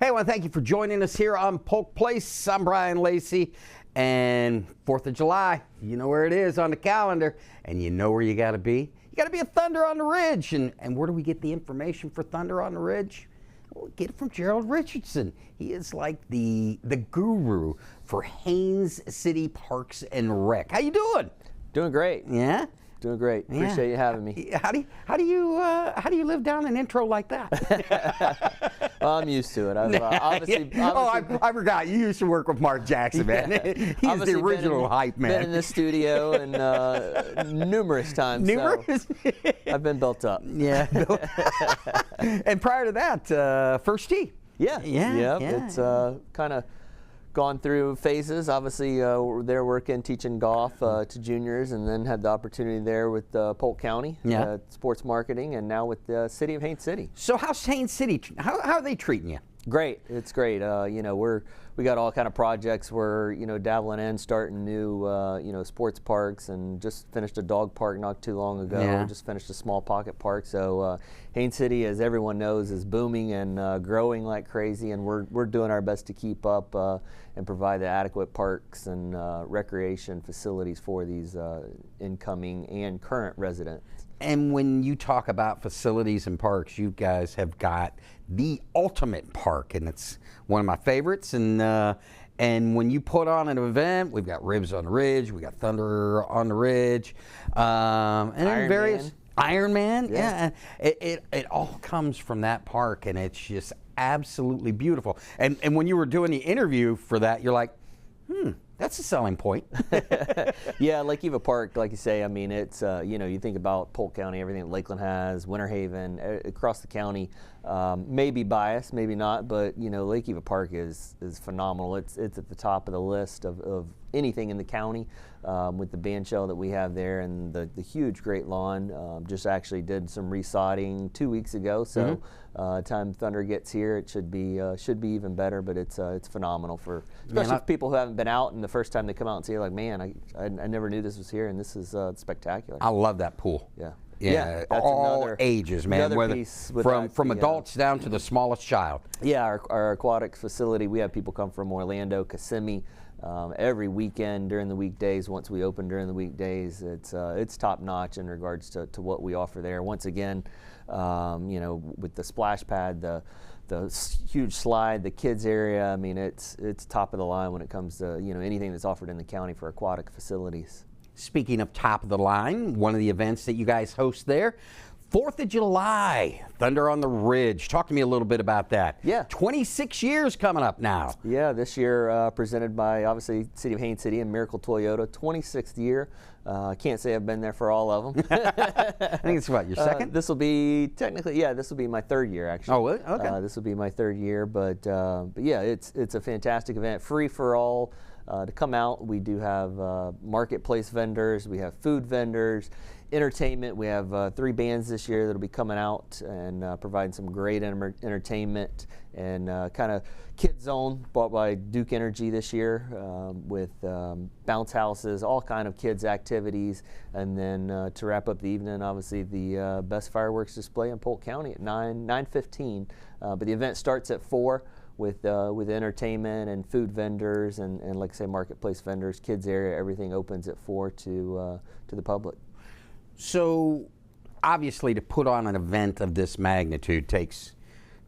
Hey, I want to thank you for joining us here on Polk Place. I'm Brian Lacey, and 4th of July, you know where it is on the calendar, and you know where you got to be. You got to be at Thunder on the Ridge, and where do we get the information for Thunder on the Ridge? Well, we get it from Gerald Richardson. He is like the guru for Haines City Parks and Rec. How you doing? Doing great. Yeah? Doing great. Appreciate you having me. How do you live down an intro like that? Well, I'm used to it. I've I forgot. You used to work with Mark Jackson, man. He's the original hype man. Been in the studio and numerous times. Numerous? So I've been built up. Yeah. And prior to that, First Tee. Yeah. It's kind of gone through phases. Obviously, they're working, teaching golf to juniors, and then had the opportunity there with Polk County, sports marketing, and now with the City of Haines City. So how's Haines City, how are they treating you? Great. It's great. We got all kind of projects. We're dabbling in, starting new sports parks, and just finished a dog park not too long ago. Yeah. Just finished a small pocket park. So Haines City, as everyone knows, is booming and growing like crazy, and we're doing our best to keep up and provide the adequate parks and recreation facilities for these incoming and current residents. And when you talk about facilities and parks, you guys have got the ultimate park, and it's one of my favorites. And when you put on an event, we've got Ribs on the Ridge, we got Thunder on the Ridge, and then various Ironman. Yeah, it all comes from that park, and it's just absolutely beautiful. And when you were doing the interview for that, you're like, that's a selling point. Yeah, Lake Eva Park, like you say, I mean, it's, you think about Polk County, everything that Lakeland has, Winter Haven, across the county, maybe biased, maybe not, but, Lake Eva Park is phenomenal. It's at the top of the list of anything in the county with the band shell that we have there and the huge great lawn. Just actually did some resodding 2 weeks ago, so time Thunder gets here, it should be even better. But it's phenomenal for especially for people who haven't been out, and the first time they come out and see it, like, man, I never knew this was here, and this is spectacular. I love that pool. Yeah, that's all ages, man. Whether from adults down to the smallest child. Yeah, our aquatic facility, we have people come from Orlando, Kissimmee, every weekend during the weekdays. Once we open during the weekdays, it's top notch in regards to what we offer there. Once again, with the splash pad, the huge slide, the kids area. I mean, it's top of the line when it comes to anything that's offered in the county for aquatic facilities. Speaking of top of the line, one of the events that you guys host there, 4th of July, Thunder on the Ridge. Talk to me a little bit about that. Yeah. 26 years coming up now. Yeah, this year presented by, obviously, City of Haines City and Miracle Toyota, 26th year. I can't say I've been there for all of them. I think it's what, your second? This will be technically, this will be my third year, actually. Oh, really? Okay. This will be my third year, but yeah, it's a fantastic event, free for all. To come out, we do have marketplace vendors, we have food vendors, entertainment. We have 3 bands this year that'll be coming out and providing some great entertainment, and kind of Kid Zone bought by Duke Energy this year with bounce houses, all kind of kids activities, and then to wrap up the evening, obviously the best fireworks display in Polk County at 9:15. But the event starts at 4. With entertainment and food vendors and like I say, marketplace vendors, kids area, everything opens at 4 to the public. So obviously to put on an event of this magnitude takes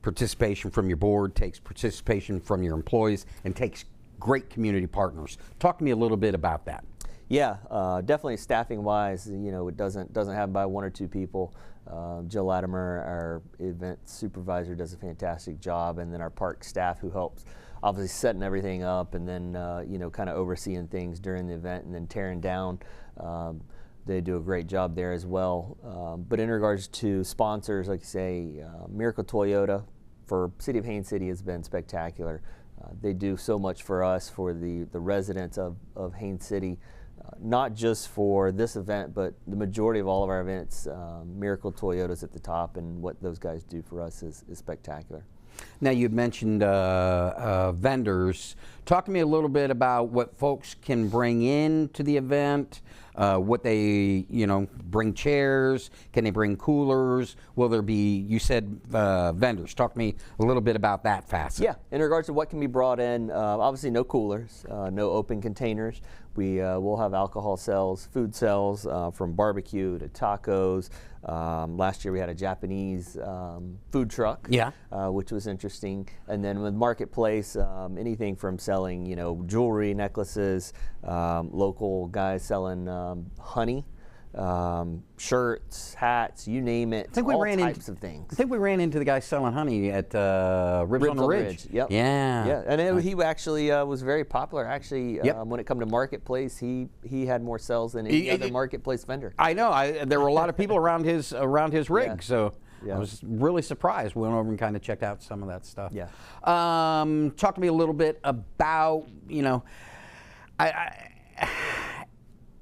participation from your board, takes participation from your employees, and takes great community partners. Talk to me a little bit about that. Yeah, definitely staffing wise, it doesn't happen by 1 or 2 people. Jill Latimer, our event supervisor, does a fantastic job, and then our park staff, who helps obviously setting everything up, and then kind of overseeing things during the event and then tearing down. They do a great job there as well. But in regards to sponsors, like you say, Miracle Toyota for City of Haines City has been spectacular. They do so much for us, for the residents of Haines City. Not just for this event, but the majority of all of our events, Miracle Toyota's at the top, and what those guys do for us is spectacular. Now, you mentioned vendors. Talk to me a little bit about what folks can bring in to the event, what they, bring chairs, can they bring coolers, will there be, you said vendors. Talk to me a little bit about that facet. Yeah, in regards to what can be brought in, obviously no coolers, no open containers. We will have alcohol sales, food sales, from barbecue to tacos. Last year we had a Japanese food truck, which was interesting. And then with Marketplace, anything from selling, jewelry, necklaces, local guys selling honey, shirts, hats, you name it, all types of things. I think we ran into the guy selling honey at Ribs on the Ridge. Yep. Yeah. And he actually was very popular. Actually, when it come to Marketplace, he had more sales than any other Marketplace vendor. I know. There were a lot of people around his rig, so I was really surprised. We went over and kind of checked out some of that stuff. Yeah. Talk to me a little bit about,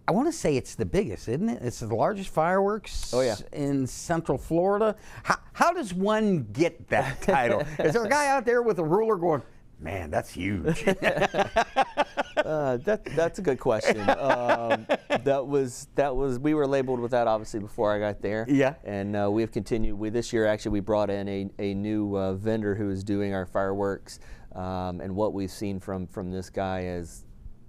I want to say it's the biggest, isn't it? It's the largest fireworks in Central Florida. How does one get that title? Is there a guy out there with a ruler going, man, that's huge? That's a good question. We were labeled with that obviously before I got there. Yeah. And we have continued. This year actually we brought in a new vendor who is doing our fireworks. And what we've seen from this guy is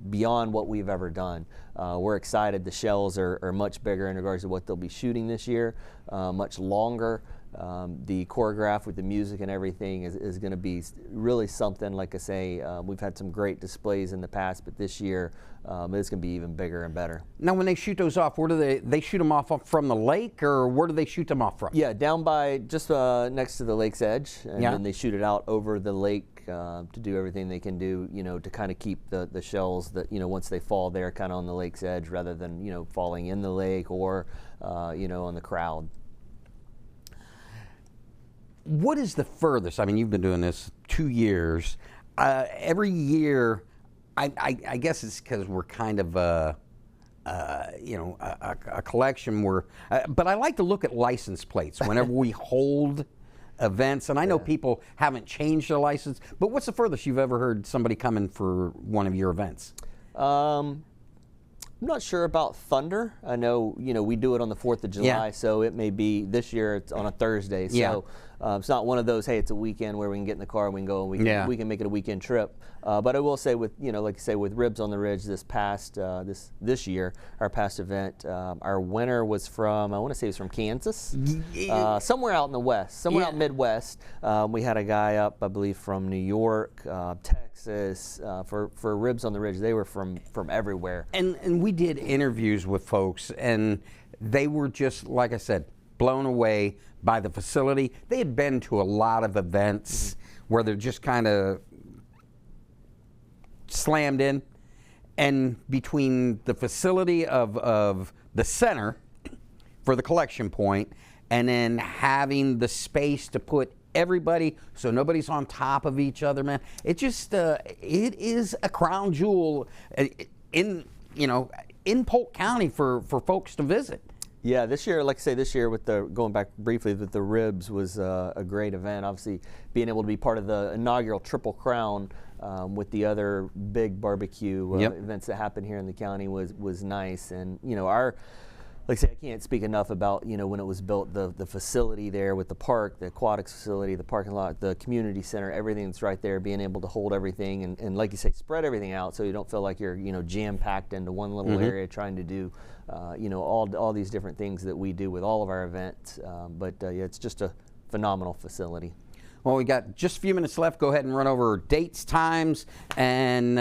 beyond what we've ever done. We're excited. The shells are much bigger in regards to what they'll be shooting this year, much longer. The choreograph with the music and everything is going to be really something. Like I say, we've had some great displays in the past, but this year it's going to be even bigger and better. Now, when they shoot those off, where do they shoot them off from the lake, or where do they shoot them off from? Yeah, down by just next to the lake's edge, and then they shoot it out over the lake to do everything they can do, to kind of keep the shells that, once they fall there kind of on the lake's edge rather than, falling in the lake or, on the crowd. What is the furthest? I mean, you've been doing this 2 years. Every year, I guess it's because we're kind of a collection. But I like to look at license plates whenever we hold events. And I know people haven't changed their license. But what's the furthest you've ever heard somebody coming for one of your events? I'm not sure about Thunder. I know, we do it on the 4th of July, so it may be this year it's on a Thursday. So it's not one of those, hey, it's a weekend where we can get in the car and we can go and we can make it a weekend trip. But I will say with, like you say, with Ribs on the Ridge this year, our past event, our winner was from, I want to say it was from Kansas, somewhere out in the West, somewhere out Midwest. We had a guy up, I believe, from New York, Texas, for Ribs on the Ridge. They were from everywhere. And we did interviews with folks, and they were just, like I said, blown away by the facility. They had been to a lot of events where they're just kind of slammed in, and between the facility of the center for the collection point and then having the space to put everybody so nobody's on top of each other, man, it just it is a crown jewel in Polk County for folks to visit. Yeah, this year, like I say, with going back briefly, with the Ribs was a great event. Obviously, being able to be part of the inaugural Triple Crown with the other big barbecue events that happen here in the county was nice. And like I say, I can't speak enough about when it was built, the facility there with the park, the aquatics facility, the parking lot, the community center, everything that's right there, being able to hold everything and like you say, spread everything out so you don't feel like you're jam packed into one little area trying to do all these different things that we do with all of our events. But it's just a phenomenal facility. Well, we got just a few minutes left. Go ahead and run over dates, times, and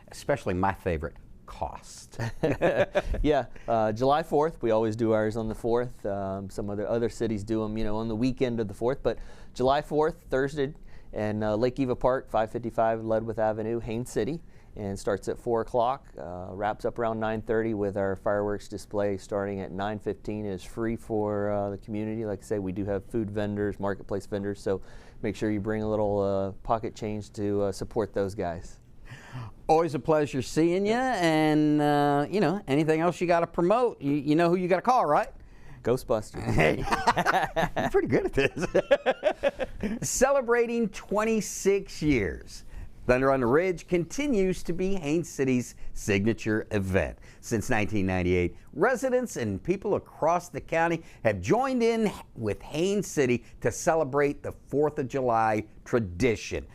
especially my favorite, cost. July 4th. We always do ours on the 4th. Some other cities do them, on the weekend of the 4th. But July 4th, Thursday, and Lake Eva Park, 555 Ledwith Avenue, Haines City. And starts at 4 o'clock, wraps up around 9:30 with our fireworks display starting at 9:15. It is free for the community. Like I say, we do have food vendors, marketplace vendors, so make sure you bring a little pocket change to support those guys. Always a pleasure seeing you, and anything else you got to promote, you know who you got to call, right? Ghostbusters. Hey, you're pretty good at this. Celebrating 26 years. Thunder on the Ridge continues to be Haines City's signature event. Since 1998, residents and people across the county have joined in with Haines City to celebrate the 4th of July tradition.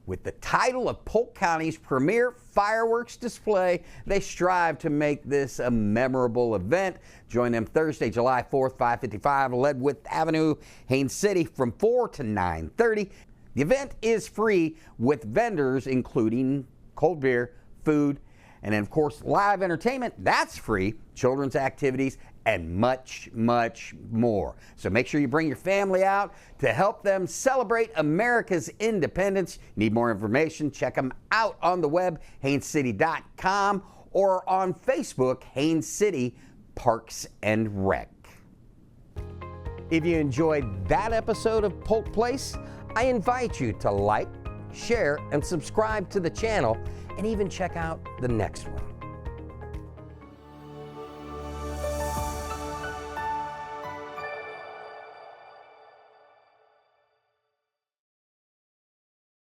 With the title of Polk County's premier fireworks display, they strive to make this a memorable event. Join them Thursday, July 4th, 555 Leadwood Avenue, Haines City from 4 to 9:30. The event is free with vendors including cold beer, food, and then of course live entertainment. That's free, children's activities, and much, much more. So make sure you bring your family out to help them celebrate America's independence. Need more information? Check them out on the web, HainesCity.com, or on Facebook, Haines City Parks and Rec. If you enjoyed that episode of Polk Place, I invite you to like, share, and subscribe to the channel, and even check out the next one.